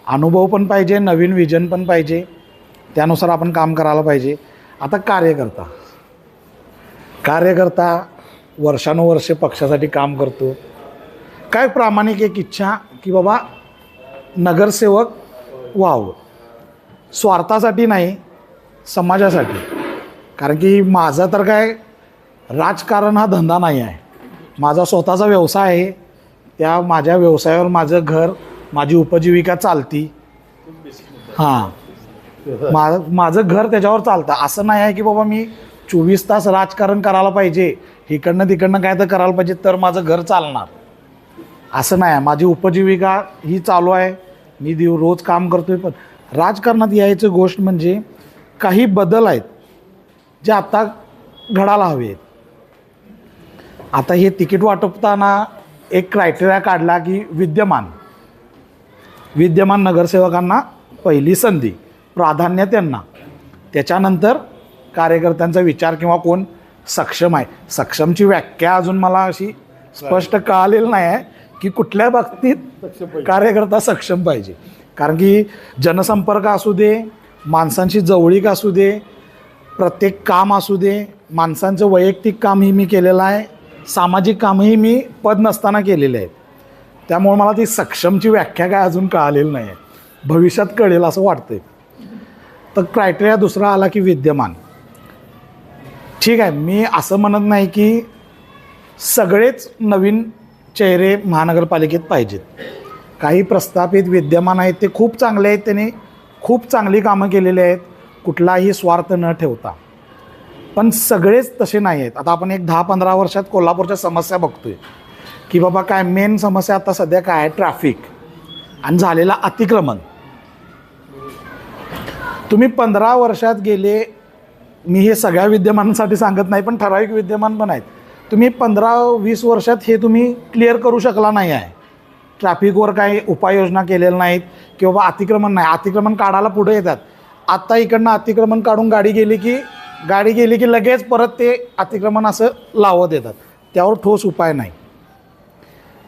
अनुभव पण पाहिजे, नवीन विजन पण पाहिजे, त्यानुसार आपण काम करायला पाहिजे. आता कार्यकर्ता वर्षानुवर्षे पक्षासाठी काम करतो. काय प्रामाणिक एक इच्छा की बाबा नगरसेवक व्हावं, स्वार्थासाठी नाही, समाजासाठी. कारण की माझं तर काय राजकारण हा धंदा नाही आहे, माझा स्वतःचा व्यवसाय आहे. त्या माझ्या व्यवसायावर माझं घर, माझी उपजीविका चालती. माझं घर त्याच्यावर चालतं. असं नाही आहे की बाबा मी 24 तास राजकारण करायला पाहिजे, इकडनं तिकडनं काय तर करायला पाहिजे तर माझं घर चालणार, असं नाही आहे. माझी उपजीविका ही चालू आहे, मी रोज काम करतो आहे. पण राजकारणात यायचं गोष्ट म्हणजे काही बदल आहेत जे आता घडायला हवे आहेत. आता हे तिकीट वाटपताना एक क्रायटेरिया काढला की विद्यमान नगरसेवकांना पहिली संधी, प्राधान्य त्यांना, त्याच्यानंतर कार्यकर्त्यांचा विचार किंवा कोण सक्षम आहे. सक्षमची व्याख्या अजून मला अशी स्पष्ट कळालेली नाही आहे की कुठल्या बाबतीत कार्यकर्ता सक्षम पाहिजे. कारण की जनसंपर्क असू दे, माणसांशी जवळीक असू दे, प्रत्येक काम असू दे, माणसांचं वैयक्तिक कामही मी केलेलं आहे, सामाजिक कामही मी पद नसताना केलेले आहेत. त्यामुळे मला ती सक्षमची व्याख्या काय अजून कळालेली नाही आहे, भविष्यात कळेल असं वाटतंय. तर क्रायटेरिया दुसरा आला की विद्यमान. ठीक आहे, मी असं म्हणत नाही की सगळेच नवीन चेहरे महानगरपालिकेत पाहिजेत. काही प्रस्थापित विद्यमान आहेत ते खूप चांगले आहेत, त्यांनी खूप चांगली कामं केलेली आहेत, कुठलाही स्वार्थ न ठेवता. पण सगळेच तसे नाही आहेत. आता आपण एक 10-15 वर्षात कोल्हापूरच्या समस्या बघतोय की बाबा काय मेन समस्या आता सध्या काय आहे, ट्रॅफिक आणि झालेला अतिक्रमण. तुम्ही 15 वर्षात गेले, मी हे सगळ्या विद्यमानांसाठी सांगत नाही पण ठराविक विद्यमान पण आहेत, तुम्ही 15-20 वर्षात हे तुम्ही क्लिअर करू शकला नाही आहे. ट्रॅफिकवर काही उपाययोजना केलेल्या नाहीत की बाबा अतिक्रमण नाही, अतिक्रमण काढायला पुढे येतात. आत्ता इकडनं अतिक्रमण काढून गाडी गेली की लगेच परत ते अतिक्रमण असं लावत येतात, त्यावर ठोस उपाय नाही.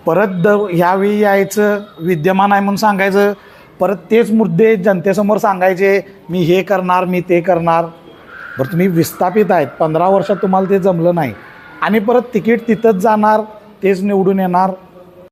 परत ह्यावेळी यायचं, विद्यमान आहे म्हणून सांगायचं, परत तेच मुद्दे जनतेसमोर सांगायचे, मी हे करणार, मी ते करणार. बरं तुम्ही विस्थापित आहेत, 15 वर्षात तुम्हाला ते जमलं नाही आणि परत तिकीट तिथंच जाणार, तेच निवडून येणार.